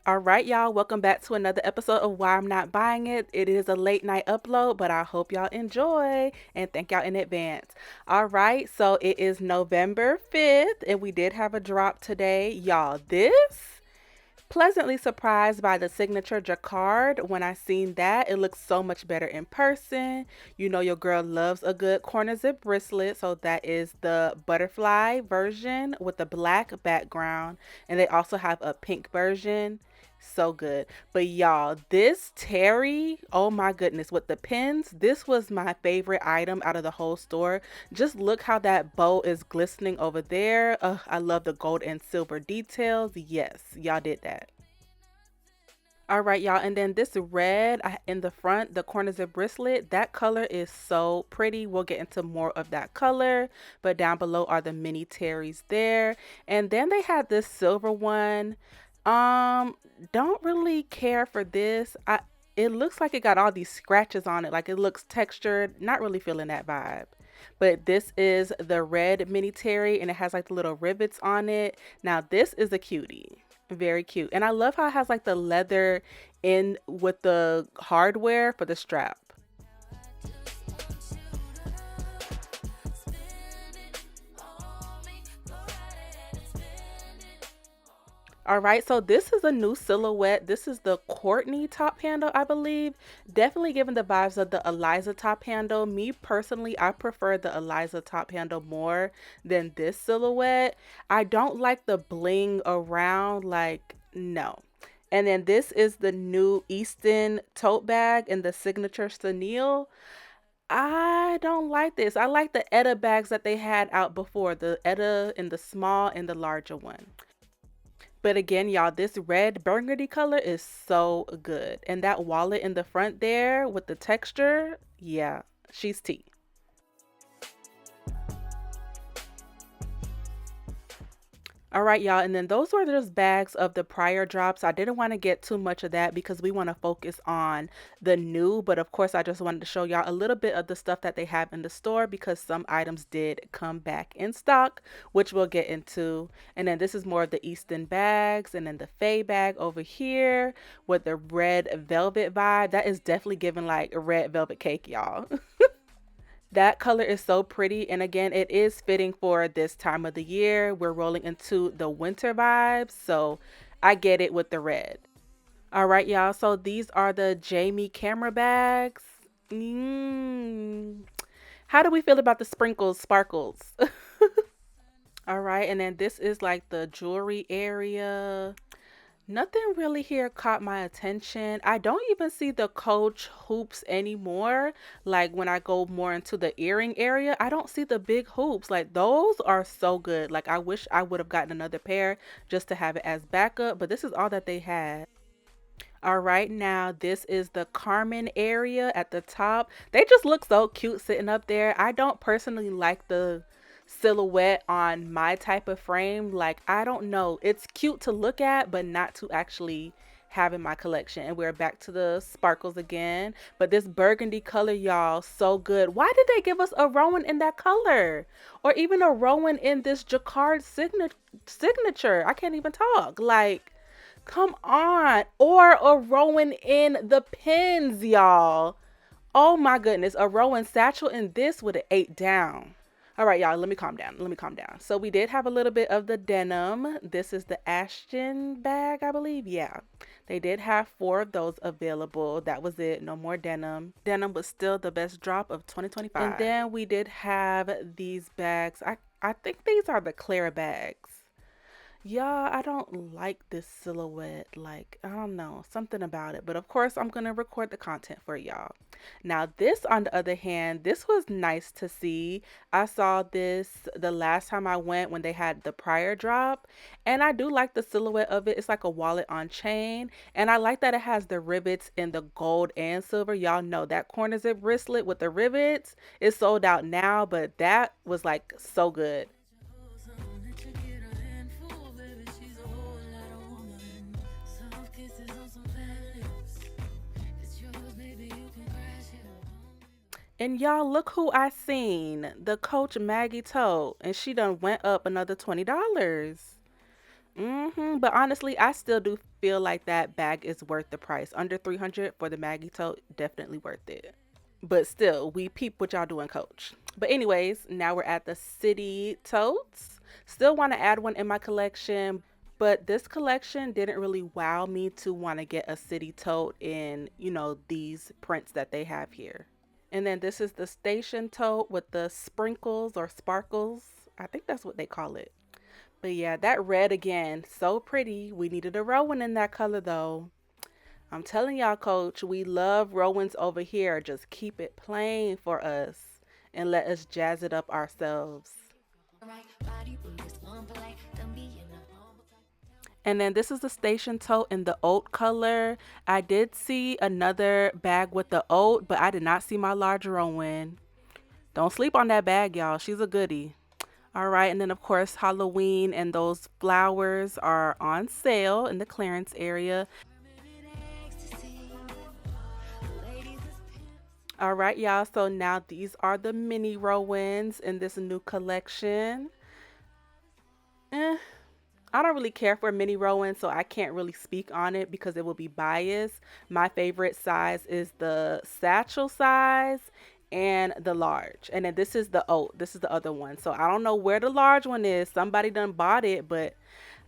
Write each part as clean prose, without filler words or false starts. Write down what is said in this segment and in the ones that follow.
All right, y'all, welcome back to another episode of Why I'm Not Buying It. It is a late night upload, but I hope y'all enjoy and thank y'all in advance. All right, so it is November 5th, and we did have a drop today. Y'all, this pleasantly surprised by the signature jacquard. When I seen that, it looks so much better in person. You know your girl loves a good corner zip bracelet, so that is the butterfly version with the black background, and they also have a pink version. So good. But y'all, this terry, oh my goodness, with the pins, this was my favorite item out of the whole store. Just look how that bow is glistening over there. I love the gold and silver details. Yes, y'all did that. All right, y'all. And then this red in the front, the corners of bristle, that color is so pretty. We'll get into more of that color. But down below are the mini terries there. And then they had this silver one. Um, don't really care for this. It looks like it got all these scratches on it. Like it looks textured. Not really feeling that vibe. But this is the red mini terry and it has like the little rivets on it. Now this is a cutie. Very cute. And I love how it has like the leather in with the hardware for the strap. All right, so this is a new silhouette. This is the Courtney top handle, I believe. Definitely giving the vibes of the Eliza top handle. Me personally, I prefer the Eliza top handle more than this silhouette. I don't like the bling around, like, no. And then this is the new Easton tote bag in the signature chenille. I don't like this. I like the Etta bags that they had out before, the Etta in the small and the larger one. But again, y'all, this red burgundy color is so good. And that wallet in the front there with the texture, yeah, she's T. All right, y'all, and then those were just bags of the prior drops. I didn't want to get too much of that because we want to focus on the new, but of course, I just wanted to show y'all a little bit of the stuff that they have in the store because some items did come back in stock, which we'll get into. And then this is more of the Easton bags, and then the Faye bag over here with the red velvet vibe. That is definitely giving like a red velvet cake, y'all. That color is so pretty. And again, it is fitting for this time of the year. We're rolling into the winter vibes. So I get it with the red. All right, y'all. So these are the Jamie camera bags. Mm. How do we feel about the sprinkles, sparkles? All right. And then this is like the jewelry area. Nothing really here caught my attention. I don't even see the Coach hoops anymore. Like when I go more into the earring area, I don't see the big hoops. Like those are so good. Like I wish I would have gotten another pair just to have it as backup, but this is all that they had. All right, now this is the Carmen area at the top. They just look so cute sitting up there. I don't personally like the silhouette on my type of frame. Like, I don't know. It's cute to look at, but not to actually have in my collection. And we're back to the sparkles again. But this burgundy color, y'all, so good. Why did they give us a Rowan in that color? Or even a Rowan in this jacquard signature? I can't even talk. Like, come on. Or a Rowan in the pins, y'all. Oh my goodness. A Rowan satchel in this would have ate down. All right, y'all, let me calm down. Let me calm down. So we did have a little bit of the denim. This is the Ashton bag, I believe. Yeah. They did have four of those available. That was it. No more denim. Denim was still the best drop of 2025. And then we did have these bags. I think these are the Clara bags. Yeah, I don't like this silhouette. Like, I don't know, something about it. But of course, I'm going to record the content for y'all. Now, this, on the other hand, this was nice to see. I saw this the last time I went when they had the prior drop. And I do like the silhouette of it. It's like a wallet on chain. And I like that it has the rivets in the gold and silver. Y'all know that corner zip bracelet with the rivets is sold out now. But that was like so good. And y'all look who I seen. The Coach Maggie Tote. And she done went up another $20. But honestly, I still do feel like that bag is worth the price. Under 300 for the Maggie tote, definitely worth it. But still, we peep what y'all doing, coach. But anyways, now we're at the city totes. Still want to add one in my collection, but this collection didn't really wow me to want to get a city tote in, these prints that they have here. And then this is the station tote with the sprinkles or sparkles. I think that's what they call it. But yeah, that red again, so pretty. We needed a Rowan in that color though. I'm telling y'all, coach, we love Rowans over here. Just keep it plain for us and let us jazz it up ourselves. And then this is the station tote in the oat color. I did see another bag with the oat, but I did not see my large Rowan. Don't sleep on that bag, y'all. She's a goodie. All right, and then of course Halloween and those flowers are on sale in the clearance area. All right, y'all. So now these are the mini Rowans in this new collection. Eh, I don't really care for mini Rowan, so I can't really speak on it because it will be biased. My favorite size is the satchel size and the large. And then this is the oat. This is the other one. So I don't know where the large one is. Somebody done bought it, but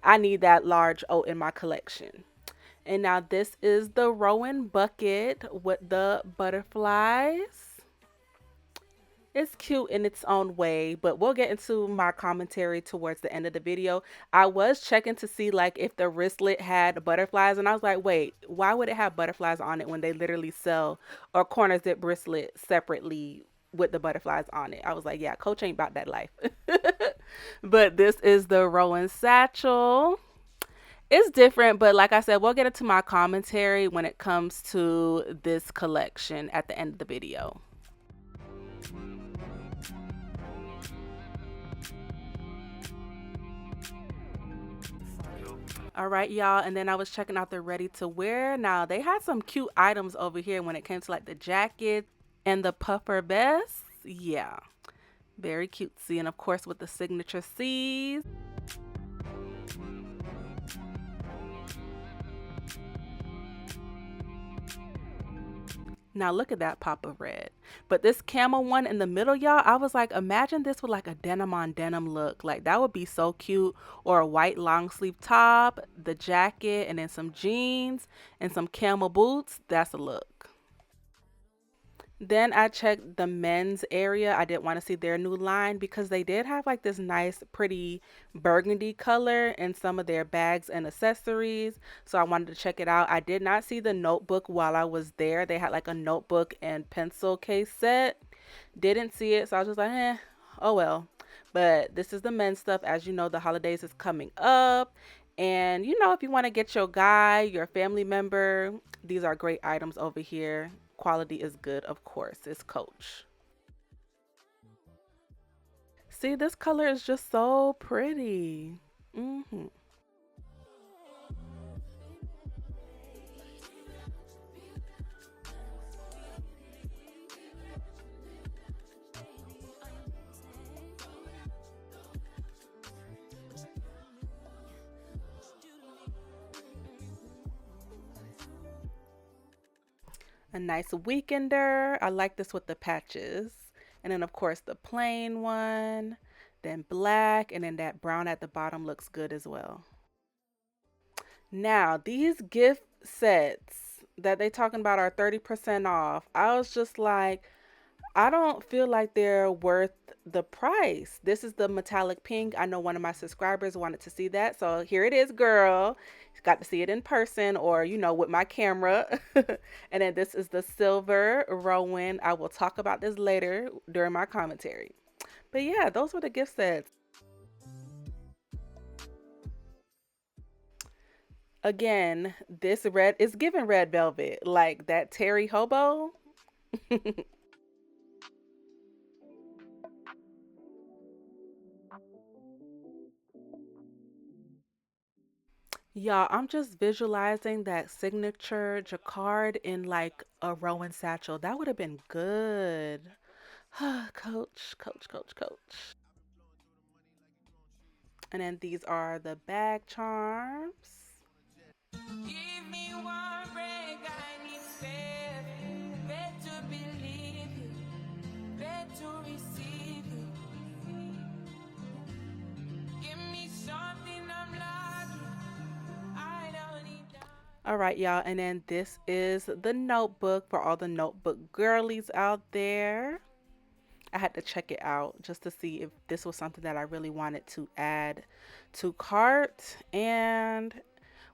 I need that large oat in my collection. And now this is the Rowan bucket with the butterflies. It's cute in its own way, but we'll get into my commentary towards the end of the video. I was checking to see like if the wristlet had butterflies, and I was like, wait, why would it have butterflies on it when they literally sell a corner zip wristlet separately with the butterflies on it? I was like, yeah, coach ain't about that life. But this is the Rowan satchel. It's different, but like I said, we'll get into my commentary when it comes to this collection at the end of the video. All right, y'all. And then I was checking out the ready to wear. Now, they had some cute items over here when it came to like the jacket and the puffer vest. Yeah, very cutesy. And of course, with the signature C's. Now, look at that pop of red. But this camel one in the middle, y'all, I was like, imagine this with like a denim on denim look. Like, that would be so cute. Or a white long sleeve top, the jacket, and then some jeans and some camel boots. That's a look. Then I checked the men's area. I didn't want to see their new line because they did have like this nice, pretty burgundy color in some of their bags and accessories. So I wanted to check it out. I did not see the notebook while I was there. They had like a notebook and pencil case set. Didn't see it. So I was just like, oh well. But this is the men's stuff. As you know, the holidays is coming up. And if you want to get your guy, your family member, these are great items over here. Quality is good, of course. It's Coach. See, this color is just so pretty. hmm A nice weekender. I like this with the patches. And then, of course, the plain one. Then black. And then that brown at the bottom looks good as well. Now, these gift sets that they talking about are 30% off. I was just like, I don't feel like they're worth the price. This is the metallic pink. I know one of my subscribers wanted to see that. So here it is, girl. Got to see it in person or, with my camera. And then this is the silver Rowan. I will talk about this later during my commentary. But yeah, those were the gift sets. Again, this red is giving red velvet, like that Terry Hobo. Yeah, I'm just visualizing that signature jacquard in like a Rowan satchel. That would have been good. Coach, coach, coach, coach. And then these are the bag charms. Give me one break, I need faith. Faith to believe you, faith to receive you. Give me something I'm lacking. I don't need that. All right, y'all. And then this is the notebook for all the notebook girlies out there. I had to check it out just to see if this was something that I really wanted to add to cart. And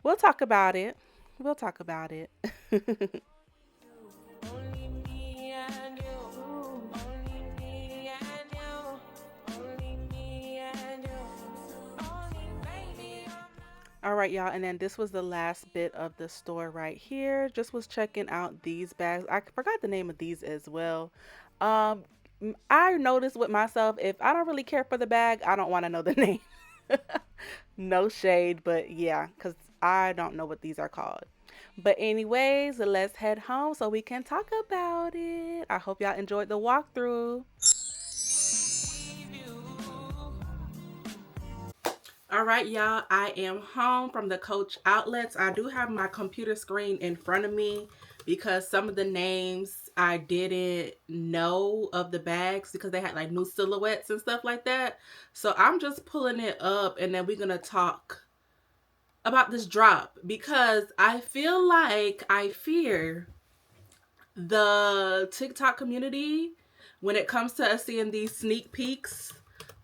we'll talk about it. We'll talk about it. Only me and you. Only me and you. Only me and you. Only baby. All right, y'all. And then this was the last bit of the store right here. Just was checking out these bags. I forgot the name of these as well. Um, I noticed with myself, if I don't really care for the bag, I don't want to know the name. No shade, but yeah, because I don't know what these are called. But anyways, let's head home so we can talk about it. I hope y'all enjoyed the walkthrough. All right, y'all, I am home from the Coach outlets. I do have my computer screen in front of me because some of the names I didn't know of the bags because they had like new silhouettes and stuff like that. So I'm just pulling it up and then we're going to talk about this drop because I feel like I fear the TikTok community when it comes to us seeing these sneak peeks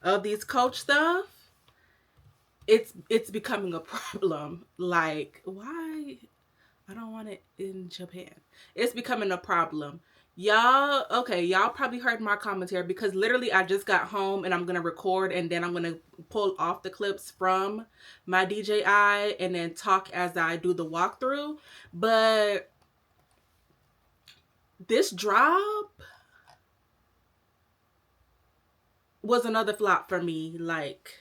of these Coach stuff. It's becoming a problem. Like, why? I don't want it in Japan. It's becoming a problem. Y'all, okay, y'all probably heard my commentary because literally I just got home and I'm going to record and then I'm going to pull off the clips from my DJI and then talk as I do the walkthrough. But this drop was another flop for me. Like,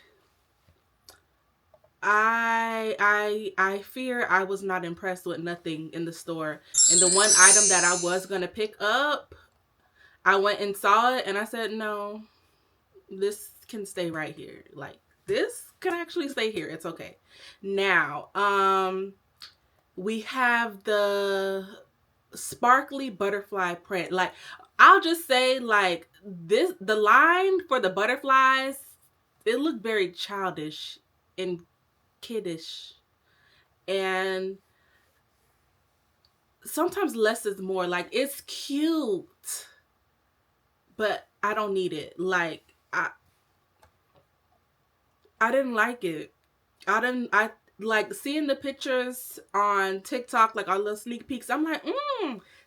I fear I was not impressed with nothing in the store. And the one item that I was gonna pick up, I went and saw it and I said, no, this can stay right here. Like this can actually stay here. It's okay. Now, we have the sparkly butterfly print. Like, I'll just say like this, the line for the butterflies, it looked very childish and kiddish. And sometimes less is more. Like it's cute, but I don't need it. Like I didn't like it. I like seeing the pictures on TikTok, like all the sneak peeks. I'm like,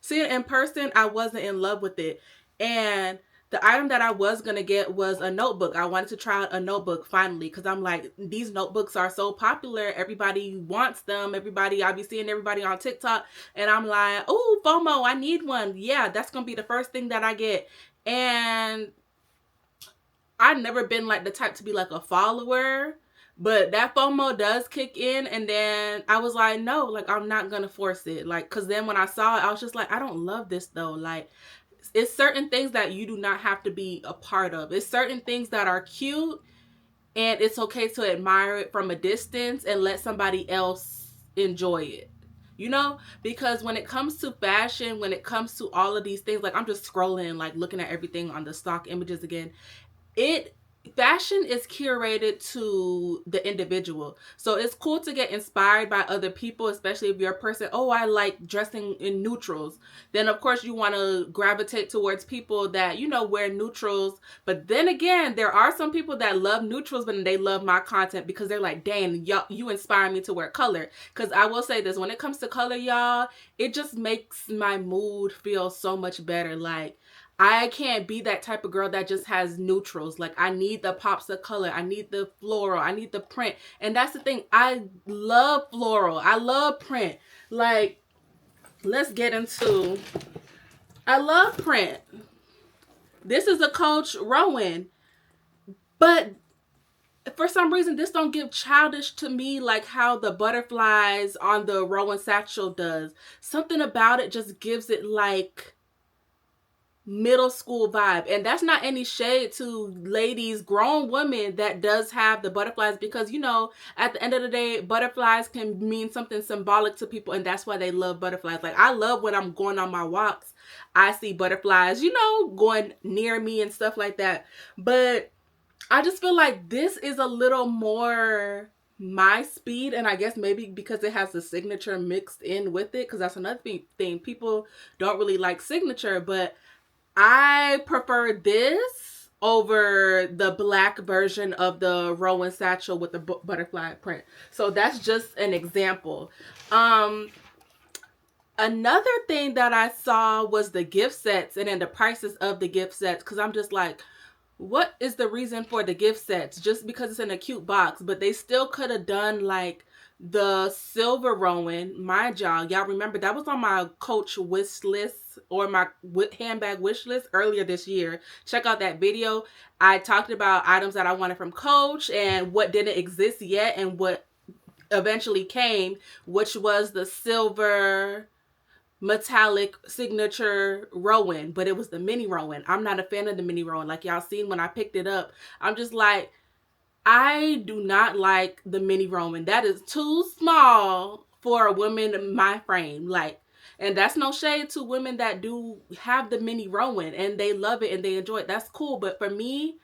seeing it in person, I wasn't in love with it. And the item that I was gonna get was a notebook. I wanted to try out a notebook finally because I'm like, these notebooks are so popular. Everybody wants them. I'll be seeing everybody on TikTok, and I'm like, oh, FOMO, I need one. Yeah, that's gonna be the first thing that I get. And I've never been like the type to be like a follower, but that FOMO does kick in. And then I was like, no, like I'm not gonna force it. Like, cause then when I saw it, I was just like, I don't love this though. Like, it's certain things that you do not have to be a part of. It's certain things that are cute and it's okay to admire it from a distance and let somebody else enjoy it. You know, because when it comes to fashion, when it comes to all of these things, like I'm just scrolling, like looking at everything on the stock images again, it fashion is curated to the individual. So it's cool to get inspired by other people, especially if you're a person, oh, I like dressing in neutrals. Then of course you want to gravitate towards people that, you know, wear neutrals. But then again, there are some people that love neutrals, but they love my content because they're like, dang, y'all, you inspire me to wear color. Because I will say this, when it comes to color, y'all, it just makes my mood feel so much better. Like, I can't be that type of girl that just has neutrals. Like, I need the pops of color. I need the floral. I need the print. And that's the thing. I love floral. I love print. Like, let's get into... I love print. This is a Coach Rowan. But for some reason, this don't give childish to me like how the butterflies on the Rowan satchel does. Something about it just gives it like... middle school vibe. And that's not any shade to ladies, grown women that does have the butterflies, because at the end of the day, butterflies can mean something symbolic to people, and that's why they love butterflies. Like, I love when I'm going on my walks, I see butterflies, going near me and stuff like that. But I just feel like this is a little more my speed, and I guess maybe because it has the signature mixed in with it, because that's another thing. People don't really like signature, but I prefer this over the black version of the Rowan satchel with the butterfly print. So that's just an example. Um, Another thing that I saw was the gift sets and then the prices of the gift sets, because I'm just like, what is the reason for the gift sets? Just because it's in a cute box, but they still could have done like the silver Rowan. Mind y'all remember that was on my Coach wish list, or my handbag wish list earlier this year. Check out that video. I talked about items that I wanted from Coach and what didn't exist yet and what eventually came, which was the silver metallic signature Rowan, but it was the mini Rowan. I'm not a fan of the mini Rowan. Like y'all seen when I picked it up, I'm just like, I do not like the mini Rowan. That is too small for a woman in my frame. Like, and that's no shade to women that do have the mini Rowan and they love it and they enjoy it. That's cool. But for me,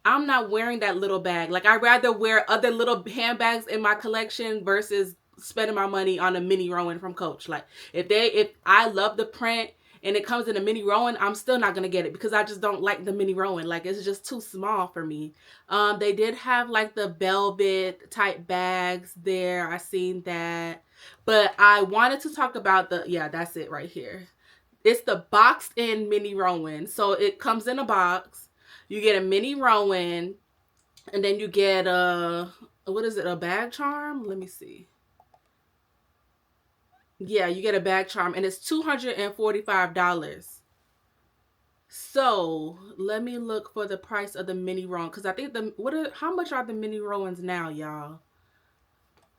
I'm not wearing that little bag. Like, I'd rather wear other little handbags in my collection versus spending my money on a mini Rowan from Coach. Like, if I love the print and it comes in a mini Rowan, I'm still not gonna get it because I just don't like the mini Rowan. Like, it's just too small for me. They did have like the velvet type bags there. I seen that. But I wanted to talk about that's it right here. It's the boxed in mini Rowan. So it comes in a box. You get a mini Rowan, and then you get what is it? A bag charm? Let me see. Yeah, you get a bag charm, and it's $245. So let me look for the price of the mini Rowan, because I think how much are the mini Rowans now, y'all?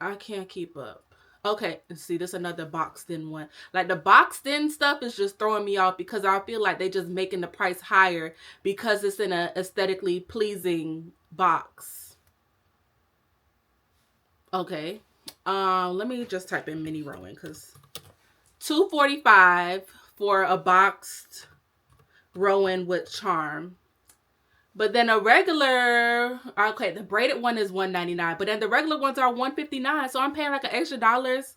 I can't keep up. Okay, see, this is another boxed in one. Like, the boxed in stuff is just throwing me off because I feel like they just making the price higher because it's in a aesthetically pleasing box. Okay. Let me just type in mini Rowan, because $245 for a boxed Rowan with charm. But then a regular, okay, the braided one is $199, but then the regular ones are $159. So I'm paying like an extra $100.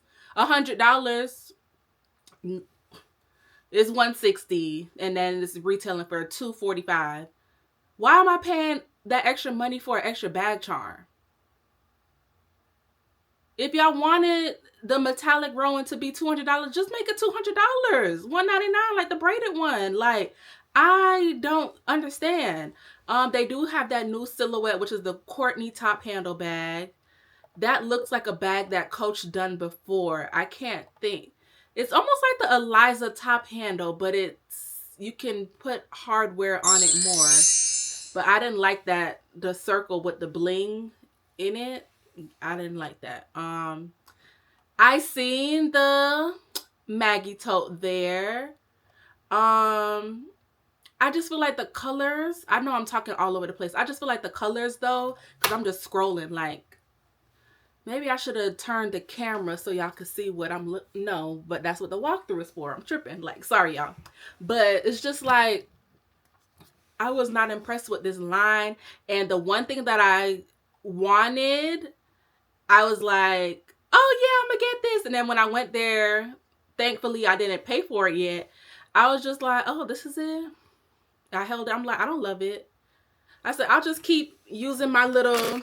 It's $160, and then it's retailing for $245. Why am I paying that extra money for an extra bag charm? If y'all wanted the metallic Rowan to be $200, just make it $200. $199, like the braided one. Like, I don't understand. They do have that new silhouette, which is the Courtney top handle bag. That looks like a bag that Coach done before. I can't think. It's almost like the Eliza top handle, but you can put hardware on it more. But I didn't like the circle with the bling in it. I didn't like that. I seen the Maggie tote there. I just feel like the colors, I know I'm talking all over the place. I just feel like the colors though, because I'm just scrolling, like, maybe I should have turned the camera so y'all could see what no, but that's what the walkthrough is for. I'm tripping. Like, sorry y'all. But it's just like, I was not impressed with this line. And the one thing that I wanted, I was like, oh yeah, I'm gonna get this. And then when I went there, thankfully I didn't pay for it yet. I was just like, oh, this is it. I held it. I'm like, I don't love it. I said, I'll just keep using my little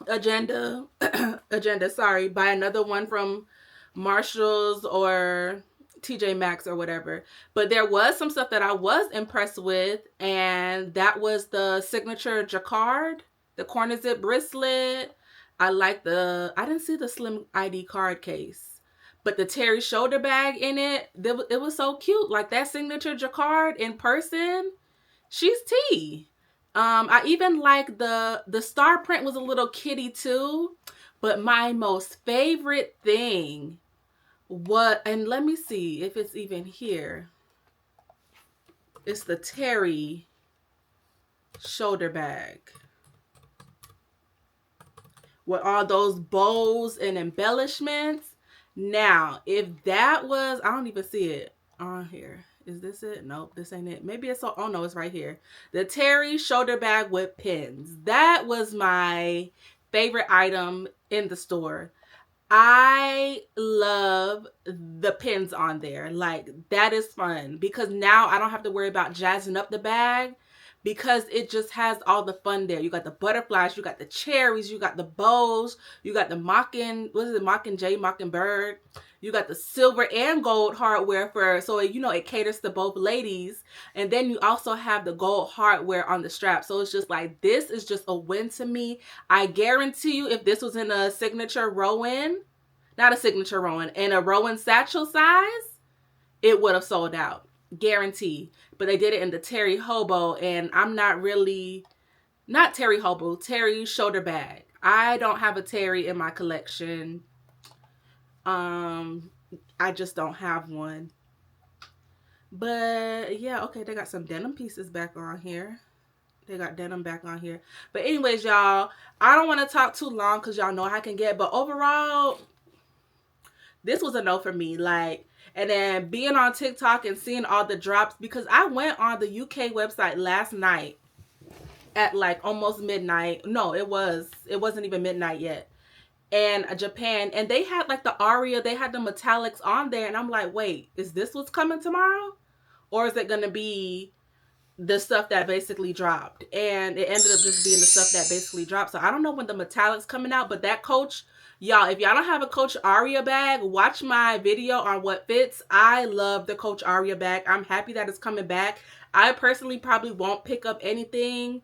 agenda, buy another one from Marshalls or TJ Maxx or whatever. But there was some stuff that I was impressed with, and that was the signature jacquard, the corner zip bracelet. I didn't see the slim ID card case, but the Terry shoulder bag in it, it was so cute. Like, that signature jacquard in person, she's tea. I even like the star print was a little kitty too, but my most favorite thing, and let me see if it's even here. It's the Terry shoulder bag with all those bows and embellishments. Now, if that was, I don't even see it on here. Is this it? Nope, this ain't it. Maybe it's, oh no, it's right here. The Terry shoulder bag with pins. That was my favorite item in the store. I love the pins on there. Like, that is fun because now I don't have to worry about jazzing up the bag because it just has all the fun there. You got the butterflies, you got the cherries, you got the bows, you got the mocking, what is it, mockingjay, mockingbird. You got the silver and gold hardware for, so it caters to both ladies. And then you also have the gold hardware on the strap. So it's just like, this is just a win to me. I guarantee you, if this was in a signature Rowan, not a signature Rowan, in a Rowan satchel size, it would have sold out. Guarantee. But they did it in the Terry Hobo, and I'm not really, not Terry Hobo, Terry shoulder bag. I don't have a Terry in my collection. I just don't have one. But yeah, okay, they got some denim pieces back on here. They got denim back on here. But anyways, y'all, I don't want to talk too long because y'all know how I can get. But overall, this was a no for me. Like, and then being on TikTok and seeing all the drops, because I went on the UK website last night at like almost midnight. No, it wasn't even midnight yet. And Japan, and they had like the aria, they had the metallics on there, and I'm like, wait, is this what's coming tomorrow, or is it gonna be the stuff that basically dropped? And it ended up just being the stuff that basically dropped. So I don't know when the metallics coming out, but that Coach, y'all, if y'all don't have a Coach Aria bag, watch my video on what fits. I love the Coach Aria bag. I'm happy that it's coming back. I personally probably won't pick up anything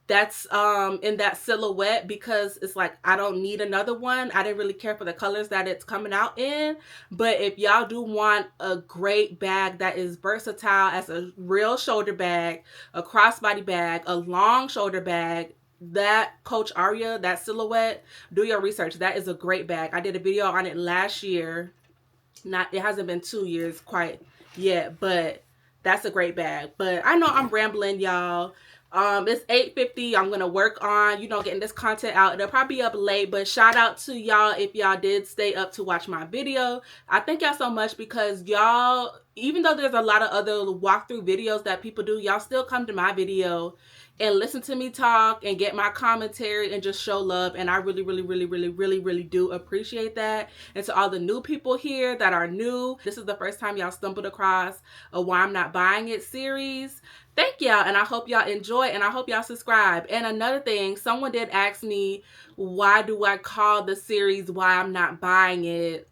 that's in that silhouette because it's like I don't need another one. I didn't really care for the colors that it's coming out in. But if y'all do want a great bag that is versatile as a real shoulder bag, a crossbody bag, a long shoulder bag, that Coach Aria, that silhouette, do your research. That is a great bag. I did a video on it last year. Not, it hasn't been 2 years quite yet, but that's a great bag. But I know I'm rambling, y'all. It's 8:50. I'm gonna work on, getting this content out. It'll probably be up late, but shout out to y'all if y'all did stay up to watch my video. I thank y'all so much because y'all, even though there's a lot of other walkthrough videos that people do, y'all still come to my video and listen to me talk and get my commentary and just show love. And I really, really, really, really, really, really do appreciate that. And to all the new people here that are new, this is the first time y'all stumbled across a Why I'm Not Buying It series. Thank y'all, and I hope y'all enjoy, and I hope y'all subscribe. And another thing, someone did ask me, why do I call the series Why I'm Not Buying It?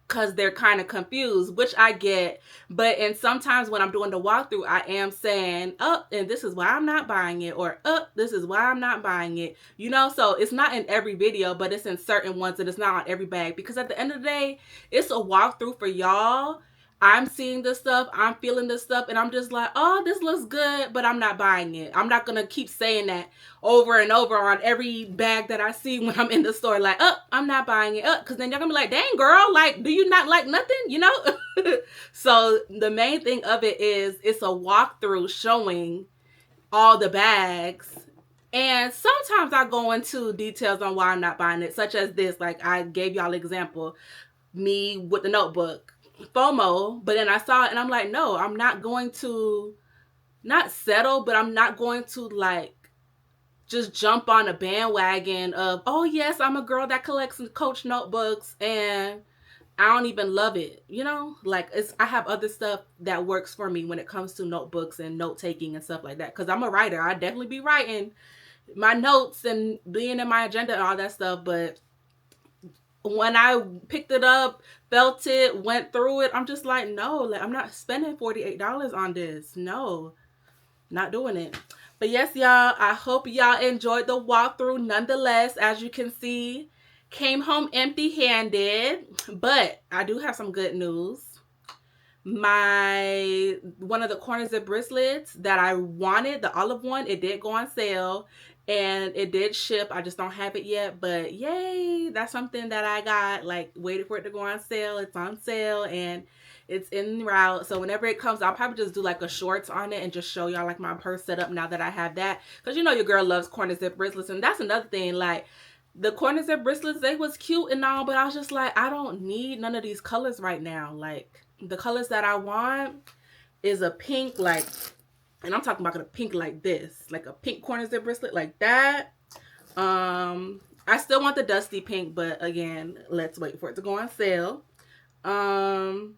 Because they're kind of confused, which I get. But and sometimes when I'm doing the walkthrough, I am saying, oh, and this is why I'm not buying it, or oh, this is why I'm not buying it. So it's not in every video, but it's in certain ones, and it's not on every bag. Because at the end of the day, it's a walkthrough for y'all. I'm seeing this stuff, I'm feeling this stuff, and I'm just like, oh, this looks good, but I'm not buying it. I'm not going to keep saying that over and over on every bag that I see when I'm in the store. Like, oh, I'm not buying it. Because then you're going to be like, dang, girl, like, do you not like nothing? So the main thing of it is it's a walkthrough showing all the bags. And sometimes I go into details on why I'm not buying it, such as this. Like, I gave y'all an example, me with the notebook. FOMO, but then I saw it and I'm like, no, I'm not going to not settle, but I'm not going to like just jump on a bandwagon of, oh yes, I'm a girl that collects Coach notebooks and I don't even love it. Like I have other stuff that works for me when it comes to notebooks and note taking and stuff like that. Cause I'm a writer. I definitely be writing my notes and being in my agenda and all that stuff. But when I picked it up, felt it, went through it, I'm just like, no, like I'm not spending $48 on this. No, not doing it. But yes, y'all, I hope y'all enjoyed the walkthrough nonetheless. As you can see, came home empty-handed, but I do have some good news. One of the corners of bracelets that I wanted, the olive one, it did go on sale and it did ship. I just don't have it yet, but yay, that's something that I got, like, waited for it to go on sale. It's on sale and It's en route. So whenever it comes, I'll probably just do like a shorts on it and just show y'all like my purse setup now that I have that. Because you know your girl loves corner zip bracelets. And that's another thing. Like the corner zip bracelets, they was cute and all, but I was just like, I don't need none of these colors right now. Like the colors that I want is a pink, like, and I'm talking about a pink like this, like a pink corner zip bracelet like that. I still want the dusty pink, but again, let's wait for it to go on sale. Um,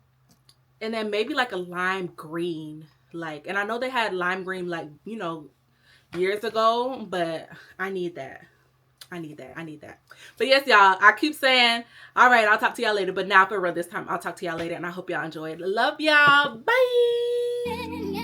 and then maybe like a lime green, like, and I know they had lime green like years ago, but I need that. I need that. I need that. But yes, y'all, I keep saying, all right, I'll talk to y'all later. But now for real this time, I'll talk to y'all later. And I hope y'all enjoyed. Love y'all. Bye.